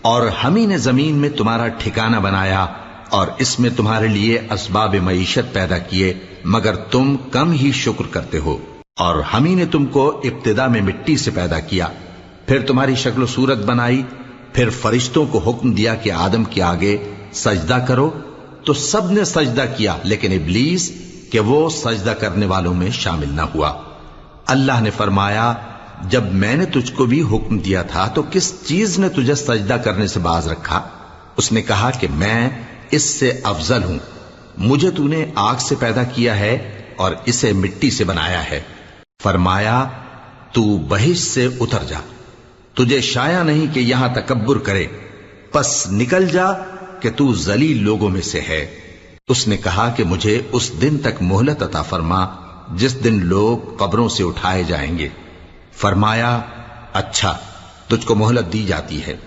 और हम ही ने जमीन में तुम्हारा ठिकाना बनाया और इसमें तुम्हारे लिए असबाब मईशत पैदा किए, मगर तुम कम ही शुक्र करते हो। और हम ही ने तुमको इब्तिदा में मिट्टी से पैदा किया, फिर तुम्हारी शक्ल सूरत बनाई, फिर फरिश्तों को हुक्म दिया कि आदम के आगे सजदा करो, तो सब ने सजदा किया, लेकिन इब्लीस कि वो सजदा करने वालों में शामिल न हुआ। अल्लाह ने फरमाया, जब मैंने तुझको भी हुक्म दिया था तो किस चीज ने तुझे सजदा करने से बाज रखा? उसने कहा कि मैं इससे अफजल हूं, मुझे तूने आग से पैदा किया है और इसे मिट्टी से बनाया है। फरमाया, तू बहिश्त से उतर जा, तुझे शाया नहीं कि यहां तकब्बुर करे, बस निकल जा कि तू जलील लोगों में से है। उसने कहा कि मुझे उस दिन तक मोहलत अता फरमा जिस दिन लोग कब्रों से उठाए जाएंगे। फरमाया, अच्छा, तुझको मोहलत दी जाती है।